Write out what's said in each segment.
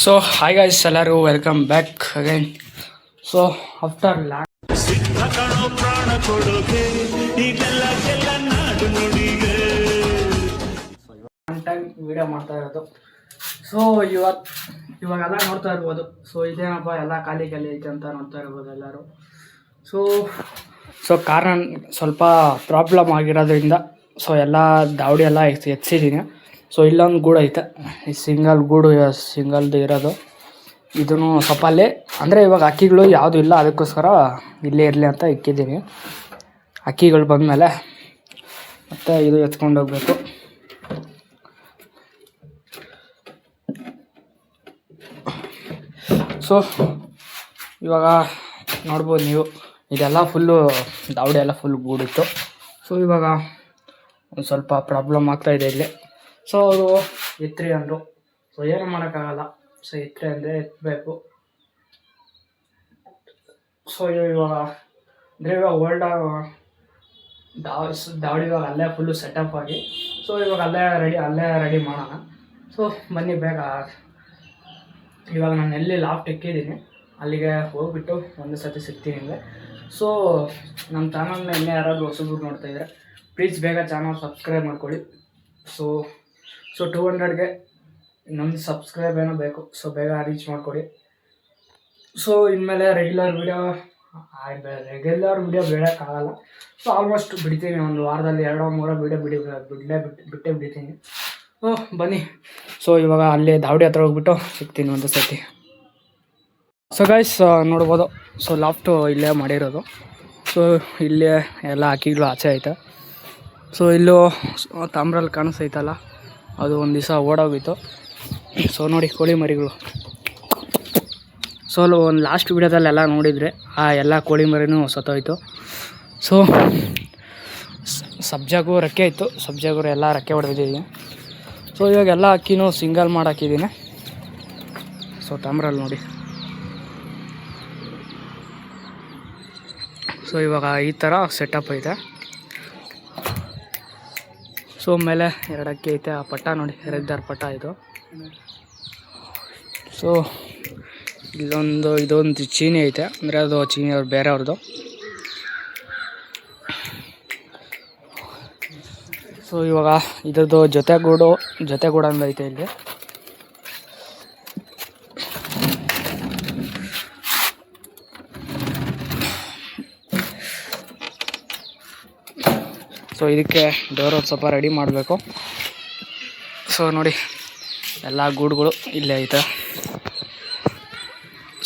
So hi guys, ಎಲ್ಲರೂ welcome back again. So after long time video ಮಾಡ್ತಾ ಇರೋದು. So ಇವಾಗೆಲ್ಲ ನೋಡ್ತಾ ಇರ್ಬೋದು. ಸೊ ಇದೇನಪ್ಪ ಎಲ್ಲ ಖಾಲಿ ಐತೆ ಅಂತ ನೋಡ್ತಾ ಇರ್ಬೋದು ಎಲ್ಲರೂ. ಸೊ ಕಾರಣ ಸ್ವಲ್ಪ ಪ್ರಾಬ್ಲಮ್ ಆಗಿರೋದ್ರಿಂದ ಸೊ ಎಲ್ಲ ದಾವಡಿ ಎಲ್ಲ ಎತ್ಸಿದ್ದೀನಿ. ಸೊ ಇಲ್ಲೊಂದು ಗೂಡು ಐತೆ, ಈ ಸಿಂಗಲ್ ಗೂಡು ಸಿಂಗಲ್ದು ಇರೋದು. ಇದೂ ಸ್ವಲ್ಪ ಅಲ್ಲೇ ಅಂದರೆ ಇವಾಗ ಅಕ್ಕಿಗಳು ಯಾವುದೂ ಇಲ್ಲ, ಅದಕ್ಕೋಸ್ಕರ ಇಲ್ಲೇ ಇರಲಿ ಅಂತ ಇಕ್ಕಿದ್ದೀನಿ. ಅಕ್ಕಿಗಳು ಬಂದಮೇಲೆ ಮತ್ತು ಇದು ಎತ್ಕೊಂಡು ಹೋಗ್ಬೇಕು. ಸೊ ಇವಾಗ ನೋಡ್ಬೋದು ನೀವು, ಇದೆಲ್ಲ ಫುಲ್ಲು ದಾವಡಿ ಎಲ್ಲ ಫುಲ್ ಗೂಡಿತ್ತು. ಸೊ ಇವಾಗ ಒಂದು ಸ್ವಲ್ಪ ಪ್ರಾಬ್ಲಮ್ ಆಗ್ತಾಯಿದೆ ಇಲ್ಲಿ. ಸೊ ಅವರು ಎತ್ತರಿ ಅಂದರು. ಸೊ ಏನು ಮಾಡೋಕ್ಕಾಗಲ್ಲ. ಸೊ ಎತ್ತರಿ ಅಂದರೆ ಎತ್ತಬೇಕು. ಸೊ ಇವಾಗ ಅಂದರೆ ಇವಾಗ ದಾವಡಿ ಇವಾಗ ಅಲ್ಲೇ ಫುಲ್ಲು ಸೆಟಪ್ ಆಗಿ, ಸೊ ಇವಾಗ ಅಲ್ಲೇ ರೆಡಿ ಮಾಡೋಣ. ಸೊ ಬನ್ನಿ ಬೇಗ. ಇವಾಗ ನಾನು ಎಲ್ಲಿ ಲಾಫ್ಟ್ ಇಕ್ಕಿದ್ದೀನಿ ಅಲ್ಲಿಗೆ ಹೋಗ್ಬಿಟ್ಟು ಒಂದು ಸತಿ ಸಿಗ್ತೀನಿ ನಿಮಗೆ. ಸೊ ನಮ್ಮ ಚಾನಲ್ನ ಇನ್ನೇ ಯಾರಾದರೂ ಹೊಸಬ್ರು ನೋಡ್ತಾಯಿದ್ರೆ ಪ್ಲೀಸ್ ಬೇಗ ಚಾನಲ್ ಸಬ್ಸ್ಕ್ರೈಬ್ ಮಾಡ್ಕೊಳ್ಳಿ. ಸೊ 200ಗೆ ಇನ್ನೊಂದು ಸಬ್ಸ್ಕ್ರೈಬ್ ಏನೋ ಬೇಕು. ಸೊ ಬೇಗ ರೀಚ್ ಮಾಡಿಕೊಡಿ. ಸೊ ಇನ್ಮೇಲೆ ರೆಗ್ಯುಲರ್ ವೀಡಿಯೋ ಬಿಡೋಕ್ಕಾಗಲ್ಲ. ಸೊ ಆಲ್ಮೋಸ್ಟ್ ಬಿಡ್ತೀನಿ, ಒಂದು ವಾರದಲ್ಲಿ 2-3 ವೀಡಿಯೋ ಬಿಟ್ಟೇ ಬಿಡ್ತೀನಿ. ಬನ್ನಿ. ಸೊ ಇವಾಗ ಅಲ್ಲಿ ದಾವಡಿ ಹತ್ರ ಹೋಗ್ಬಿಟ್ಟು ಸಿಗ್ತೀನಿ ಒಂದು ಸತಿ. ಸೊ ಗೈಸ್ ನೋಡ್ಬೋದು, ಸೊ ಲಾಫ್ಟು ಇಲ್ಲೇ ಮಾಡಿರೋದು. ಸೊ ಇಲ್ಲೇ ಎಲ್ಲ ಅಕ್ಕಿಗಳು ಆಚೆ ಐತೆ. ಸೊ ಇಲ್ಲೂ ತಾಮ್ರಲ್ಲಿ ಕಾಣಿಸ್ತೈತಲ್ಲ, ಅದು ಒಂದು ದಿವಸ ಓಡೋಗಿತ್ತು. ಸೊ ನೋಡಿ ಕೋಳಿ ಮರಿಗಳು. ಸೊ ಒಂದು ಲಾಸ್ಟ್ ವೀಡಿಯೋದಲ್ಲೆಲ್ಲ ನೋಡಿದರೆ ಆ ಎಲ್ಲ ಕೋಳಿ ಮರಿನೂ ಸತ್ತೋಯ್ತು. ಸೊ ಸಬ್ಜಾಗೂ ರೆಕ್ಕೆ ಇತ್ತು, ಸಬ್ಜಾಗೂ ಎಲ್ಲ ರೆಕ್ಕೆ ಹೊಡೆದಿದ್ದೀನಿ. ಸೊ ಇವಾಗ ಎಲ್ಲ ಅಕ್ಕಿನೂ ಸಿಂಗಲ್ ಮಾಡಾಕಿದ್ದೀನಿ. ಸೊ ತಾಮ್ರಲ್ಲಿ ನೋಡಿ. ಸೊ ಇವಾಗ ಈ ಥರ ಸೆಟಪ್ ಐತೆ. ಸೊ ಮೇಲೆ 2 ಅಕ್ಕಿ ಐತೆ. ಆ ಪಟ್ಟ ನೋಡಿ, ರೆಗ್ದಾರ್ ಪಟ್ಟ ಇದು. ಸೊ ಇದೊಂದು ಚೀನಿ ಐತೆ, ಅಂದರೆ ಅದು ಚೀನಿ ಅವ್ರು ಬೇರೆಯವ್ರದ್ದು. ಸೊ ಇವಾಗ ಇದ್ರದ್ದು ಜೊತೆಗೂಡು ಅಂತ ಐತೆ ಇಲ್ಲಿ. ಸೊ ಇದಕ್ಕೆ ಡೋರ್ ಸ್ವಲ್ಪ ರೆಡಿ ಮಾಡಬೇಕು. ಸೊ ನೋಡಿ ಎಲ್ಲ ಗೂಡುಗಳು ಇಲ್ಲೇ ಐತೆ.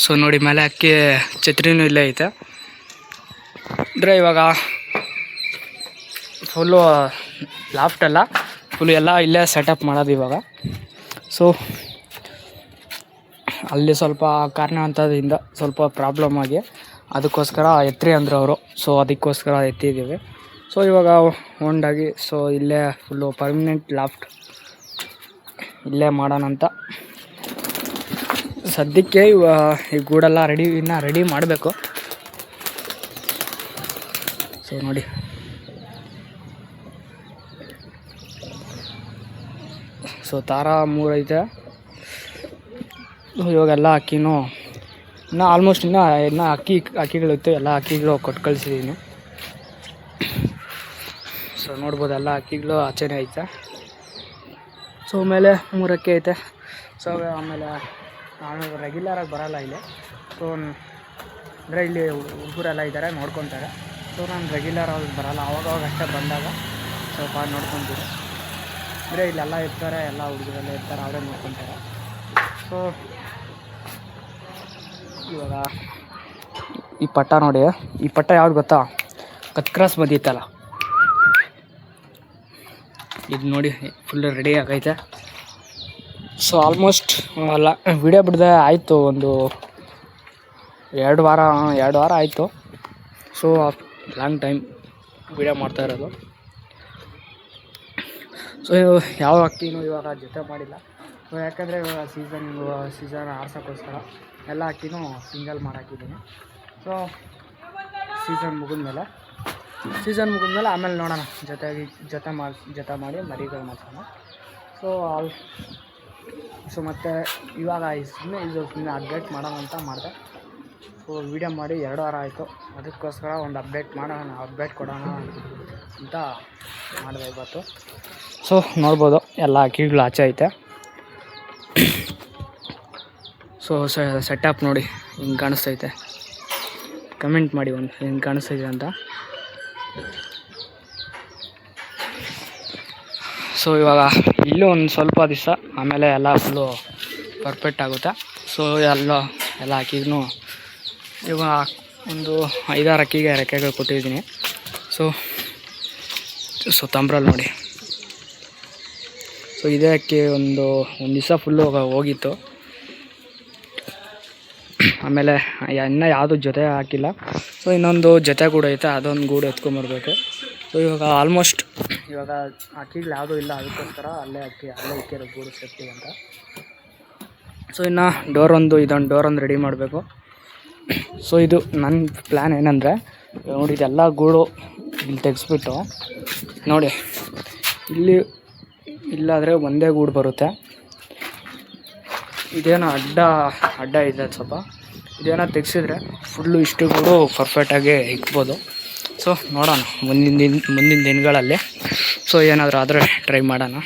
ಸೊ ನೋಡಿ ಮೇಲೆ ಅಕ್ಕಿ ಛತ್ರಿನೂ ಇಲ್ಲೇ ಐತೆ. ಅಂದರೆ ಇವಾಗ ಫುಲ್ಲು ಲಾಫ್ಟೆಲ್ಲ ಫುಲ್ಲು ಎಲ್ಲ ಇಲ್ಲೇ ಸೆಟಪ್ ಮಾಡೋದು ಇವಾಗ. ಸೊ ಅಲ್ಲಿ ಸ್ವಲ್ಪ ಕಾರಣಾಂತರದಿಂದ ಸ್ವಲ್ಪ ಪ್ರಾಬ್ಲಮ್ ಆಗಿ ಅದಕ್ಕೋಸ್ಕರ ಎತ್ತರಿ ಅಂದರು ಅವರು. ಸೊ ಅದಕ್ಕೋಸ್ಕರ ಎತ್ತಿದ್ದೀವಿ. ಸೊ ಇವಾಗ ಹೊಂಡಾಗಿ ಸೊ ಇಲ್ಲೇ ಫುಲ್ಲು ಪರ್ಮನೆಂಟ್ ಲಾಫ್ಟ್ ಇಲ್ಲೇ ಮಾಡೋಣಂತ ಸದ್ಯಕ್ಕೆ. ಈ ಗೂಡೆಲ್ಲ ರೆಡಿ ಮಾಡಬೇಕು. ಸೊ ನೋಡಿ, ಸೊ ತಾರ 3 ಐತೆ. ಇವಾಗೆಲ್ಲ ಅಕ್ಕಿನೂ ಇನ್ನೂ ಆಲ್ಮೋಸ್ಟ್ ಇನ್ನೂ ಅಕ್ಕಿಗಳಿತ್ತು, ಎಲ್ಲ ಅಕ್ಕಿಗಳು ಕೊಟ್ಟು ಕಳಿಸಿದ್ದೀನಿ. ಸೊ ನೋಡ್ಬೋದು ಎಲ್ಲ ಅಕ್ಕಿಗಳು ಆಚೆನೇ ಐತೆ. ಸೊ ಮೇಲೆ 3 ಅಕ್ಕಿ ಐತೆ. ಸೊ ಆಮೇಲೆ ನಾನು ರೆಗ್ಯುಲರಾಗಿ ಬರೋಲ್ಲ ಇಲ್ಲಿ. ಸೊ ಅಂದರೆ ಇಲ್ಲಿ ಹುಡುಗರೆಲ್ಲ ಇದ್ದಾರೆ, ನೋಡ್ಕೊತಾರೆ. ಸೊ ನಾನು ರೆಗ್ಯುಲರಾಗಿ ಬರೋಲ್ಲ, ಅವಾಗವಾಗ ಅಷ್ಟೇ ಬಂದಾಗ ಸ್ವಲ್ಪ ನೋಡ್ಕೊತೀನಿ. ಅಂದರೆ ಇಲ್ಲೆಲ್ಲ ಇರ್ತಾರೆ, ಎಲ್ಲ ಹುಡುಗರೆಲ್ಲ ಇರ್ತಾರೆ, ಅವರೇ ನೋಡ್ಕೊತಾರೆ. ಸೊ ಇವಾಗ ಈ ಪಟ್ಟ ನೋಡಿ, ಈ ಪಟ್ಟ ಯಾವ್ದು ಗೊತ್ತಾ, ಕತ್ಕ್ರಾಸ್ ಬಂದಿತ್ತಲ್ಲ, ಇದು ನೋಡಿ ಫುಲ್ ರೆಡಿ ಆಗೈತೆ. ಸೊ ಆಲ್ಮೋಸ್ಟ್ ಅಲ್ಲ ವಿಡಿಯೋ ಬಿಡದೆ ಆಯಿತು, ಒಂದು 2 ವಾರ ಆಯಿತು. ಸೊ ಲಾಂಗ್ ಟೈಮ್ ವಿಡಿಯೋ ಮಾಡ್ತಾ ಇರೋದು. ಸೊ ಯಾವ ಅಕ್ಕಿನೂ ಇವಾಗ ಜೊತೆ ಮಾಡಿಲ್ಲ. ಸೊ ಯಾಕಂದರೆ ಇವಾಗ ಸೀಸನ್ ಆರ್ಸೋಕ್ಕೋಸ್ಕರ ಎಲ್ಲ ಅಕ್ಕಿನೂ ಸಿಂಗಲ್ ಮಾಡಾಕಿದ್ದೀನಿ. ಸೊ ಸೀಸನ್ ಮುಗಿದ್ಮೇಲೆ ಆಮೇಲೆ ನೋಡೋಣ, ಜೊತೆ ಮಾಡಿ ಮರಿಗಳು ಮಾಡ್ಸೋಣ. ಸೊ ಸೊ ಮತ್ತು ಇವಾಗ ಸುಮ್ಮನೆ ಅಪ್ಡೇಟ್ ಮಾಡೋಣ ಅಂತ ಮಾಡಿದೆ. ಸೊ ವೀಡಿಯೋ ಮಾಡಿ 2 ವಾರ ಆಯಿತು, ಅದಕ್ಕೋಸ್ಕರ ಒಂದು ಅಪ್ಡೇಟ್ ಕೊಡೋಣ ಅಂತ ಮಾಡಿದೆ ಇವತ್ತು. ಸೊ ನೋಡ್ಬೋದು ಎಲ್ಲ ಅಕ್ಕಿಗಳು ಆಚೆ ಐತೆ. ಸೊ ಸೆಟಪ್ ನೋಡಿ ಹಿಂಗೆ ಕಾಣಿಸ್ತೈತೆ, ಕಮೆಂಟ್ ಮಾಡಿ ಒಂದು ಹಿಂಗೆ ಕಾಣಿಸ್ತೈತೆ ಅಂತ. ಸೊ ಇವಾಗ ಇಲ್ಲೂ ಒಂದು ಸ್ವಲ್ಪ ದಿವಸ ಆಮೇಲೆ ಎಲ್ಲ ಫುಲ್ಲು ಪರ್ಫೆಕ್ಟ್ ಆಗುತ್ತೆ. ಸೊ ಎಲ್ಲ ಅಕ್ಕಿಗೂ ಇವಾಗ ಒಂದು 5-6 ಅಕ್ಕಿಗೆ ರೆಕ್ಕೆಗಳು ಕೊಟ್ಟಿದ್ದೀನಿ. ಸೊ ತಂಬ್ರಲ್ಲಿ ನೋಡಿ. ಸೊ ಇದೇ ಅಕ್ಕಿ ಒಂದು ದಿವಸ ಫುಲ್ಲು ಹೋಗಿತ್ತು. ಆಮೇಲೆ ಇನ್ನೂ ಯಾವುದು ಜೊತೆ ಹಾಕಿಲ್ಲ. ಸೊ ಇನ್ನೊಂದು ಜೊತೆ ಗೂಡು ಐತೆ, ಅದೊಂದು ಗೂಡು ಎತ್ಕೊಂಬರ್ಬೇಕು. ಸೊ ಇವಾಗ ಆಲ್ಮೋಸ್ಟ್ ಇವಾಗ ಅಕ್ಕಿಗಳು ಯಾವುದೂ ಇಲ್ಲ, ಅದಕ್ಕೋಸ್ಕರ ಅಲ್ಲೇ ಇಕ್ಕಿರೋ ಗೂಡು ಸೇಫ್ಟಿ ಅಂತ. ಸೊ ಇನ್ನು ಇದೊಂದು ಡೋರ್ ಒಂದು ರೆಡಿ ಮಾಡಬೇಕು. ಸೊ ಇದು ನನ್ನ ಪ್ಲ್ಯಾನ್ ಏನಂದರೆ, ನೋಡಿ ಇದೆಲ್ಲ ಗೂಡು ಇಲ್ಲಿ ತೆಗೆಸ್ಬಿಟ್ಟು ನೋಡಿ, ಇಲ್ಲಾದರೆ ಒಂದೇ ಗೂಡು ಬರುತ್ತೆ. ಇದೇನೋ ಅಡ್ಡ ಇದೆ ಸ್ವಲ್ಪ, ಇದೇನೋ ತೆಗೆಸಿದ್ರೆ ಫುಲ್ಲು ಇಷ್ಟು ಗೂಡು ಪರ್ಫೆಕ್ಟಾಗಿ ಇಕ್ಬೋದು. ಸೊ ನೋಡೋಣ ಮುಂದಿನ ದಿನಗಳಲ್ಲಿ. ಸೊ ಏನಾದರೂ ಆದರೆ ಟ್ರೈ ಮಾಡೋಣ.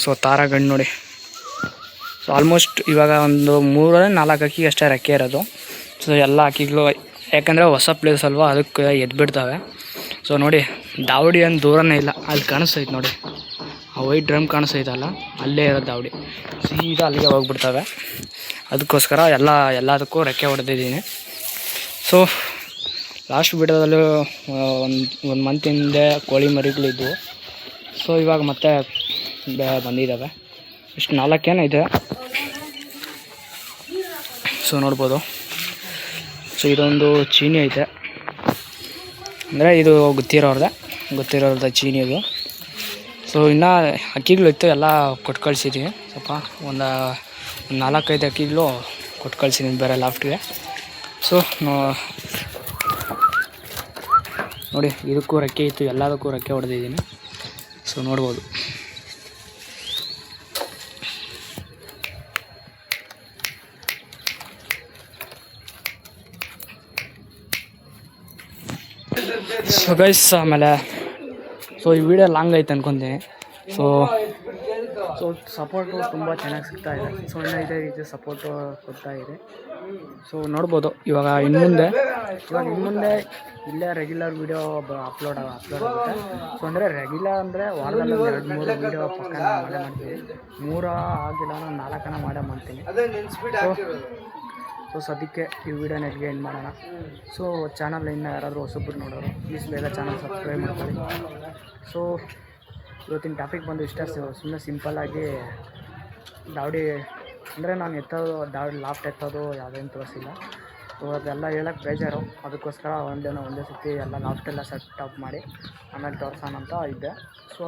ಸೊ ತಾರಾಗಂಡು ನೋಡಿ. ಸೊ ಆಲ್ಮೋಸ್ಟ್ ಇವಾಗ ಒಂದು 3-4 ಅಕ್ಕಿಗೆ ಅಷ್ಟೇ ರೆಕ್ಕೆ ಇರೋದು. ಸೊ ಎಲ್ಲ ಅಕ್ಕಿಗಳು ಯಾಕಂದರೆ ಹೊಸ ಪ್ಲೇಸ್ ಅಲ್ವಾ, ಅದಕ್ಕೆ ಎದ್ಬಿಡ್ತವೆ. ಸೊ ನೋಡಿ ದಾವಡಿ ಏನು ದೂರನೇ ಇಲ್ಲ, ಅಲ್ಲಿ ಕಾಣಿಸ್ತೈತೆ ನೋಡಿ, ಆ ವೈಟ್ ಡ್ರಮ್ ಕಾಣಿಸ್ತೈತಲ್ಲ, ಅಲ್ಲೇ ಇರೋದು ದಾವಡಿ. ಸೀದಾ ಅಲ್ಲಿಗೆ ಹೋಗ್ಬಿಡ್ತವೆ. ಅದಕ್ಕೋಸ್ಕರ ಎಲ್ಲದಕ್ಕೂ ರೆಕ್ಕೆ ಹೊಡೆದಿದ್ದೀನಿ. ಸೊ ಲಾಸ್ಟ್ ವಿಡಿಯೋದಲ್ಲೂ ಒಂದು ಮಂತ್ ಹಿಂದೆ ಕೋಳಿ ಮರಿಗಳಿದ್ವು. ಸೊ ಇವಾಗ ಮತ್ತೆ ಬಂದಿದ್ದಾವೆ, ಇಷ್ಟು 4 ಇದೆ. ಸೊ ನೋಡ್ಬೋದು. ಸೊ ಇದೊಂದು ಚೀನಿ ಐತೆ, ಅಂದರೆ ಇದು ಗೊತ್ತಿರೋರ್ದೆ ಚೀನಿ ಇದು. ಸೊ ಇನ್ನು ಅಕ್ಕಿಗಳಿತ್ತು, ಎಲ್ಲ ಕೊಟ್ಟು ಕಳಿಸಿದ್ದೀನಿ. ಸ್ವಲ್ಪ ಒಂದು 4-5 ಅಕ್ಕಿಗಳು ಕೊಟ್ಟು ಕಳಿಸಿದ್ದೀನಿ ಬೇರೆ ಲಾಫ್ಟ್ಗೆ. ಸೊ ನೋಡಿ ಇದಕ್ಕೂ ರೆಕ್ಕೆ ಇತ್ತು, ಎಲ್ಲದಕ್ಕೂ ರೆಕ್ಕೆ ಹೊಡೆದಿದ್ದೀನಿ. ಸೊ ನೋಡ್ಬೋದು. ಸೊ ಗೈಸ್, ಆಮೇಲೆ ಈ ವಿಡಿಯೋ ಲಾಂಗ್ ಐತೆ ಅನ್ಕೊತೀನಿ. ಸೊ ಸಪೋರ್ಟು ತುಂಬ ಚೆನ್ನಾಗಿ ಸಿಗ್ತಾ ಇದೆ. ಸೊ ಇನ್ನೂ ಇದೇ ರೀತಿ ಸಪೋರ್ಟು ಕೊಡ್ತಾ ಇದೆ. ಸೊ ನೋಡ್ಬೋದು. ಇವಾಗ ಇನ್ನು ಮುಂದೆ ಇಲ್ಲೇ ರೆಗ್ಯುಲರ್ ವೀಡಿಯೋ ಅಪ್ಲೋಡ್ ಆಗುತ್ತೆ. ಸೊ ಅಂದರೆ ರೆಗ್ಯುಲರ್ ಅಂದರೆ ವಾರದಲ್ಲಿ 2-3 ವೀಡಿಯೋ ಪಕ್ಕ ಮಾಡೇ ಮಾಡ್ತೀನಿ. 3 ಆಗಿಲ್ಲ, 4 ಮಾಡೇ ಮಾಡ್ತೀನಿ. ಸೊ ಸದ್ಯಕ್ಕೆ ಈ ವಿಡಿಯೋನ ಎಲ್ಲಿಗೆ ಎಂಡ್ ಮಾಡೋಣ. ಸೊ ಚಾನಲ್ ಇನ್ನೂ ಯಾರಾದರೂ ಹೊಸಬ್ರು ನೋಡೋರು ಪ್ಲೀಸ್ ಬೇಗ ಚಾನಲ್ ಸಬ್ಸ್ಕ್ರೈಬ್ ಮಾಡ್ಕೊಳ್ಳಿ. ಸೊ ಇವತ್ತಿನ ಟಾಪಿಕ್ ಬಂದು ಇಷ್ಟ. ಸುಮ್ಮನೆ ಸಿಂಪಲ್ಲಾಗಿ ದಾವಡಿ ಅಂದರೆ ನಾನು ಲಾಫ್ಟ್ ಎತ್ತೋದು ಯಾವುದೇನು ತೋರಿಸಿಲ್ಲ. ಸೊ ಅದೆಲ್ಲ ಹೇಳೋಕ್ಕೆ ಬೇಜಾರು, ಅದಕ್ಕೋಸ್ಕರ ಒಂದೇ ಸತಿ ಎಲ್ಲ ಲಾಫ್ಟೆಲ್ಲ ಸೆಟಪ್ ಮಾಡಿ ಆಮೇಲೆ ತೋರಿಸೋಣ ಅಂತ ಇದ್ದೆ. ಸೊ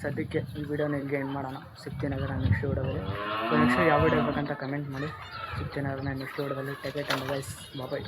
ಸದ್ಯಕ್ಕೆ ಈ ವಿಡಿಯೋನ ಇಲ್ಲಿಗೆ ಎಂಡ್ ಮಾಡೋಣ. ಸಿಗ್ತೀನಿ ಅದರ ನೆಕ್ಸ್ಟ್ ವಿಡಿಯೋದಲ್ಲಿ. ಸೊ ನೆಕ್ಸ್ಟ್ ಯಾವ ವಿಡಿಯೋ ಬೇಕಂತ ಕಮೆಂಟ್ ಮಾಡಿ. ಸಿಗ್ತೀನಿ ಅದನ್ನ ನೆಕ್ಸ್ಟ್ ವಿಡಿಯೋದಲ್ಲಿ. ಟೇಕ್ ಕೇರ್ ಗೈಸ್, ಬಾಯ್.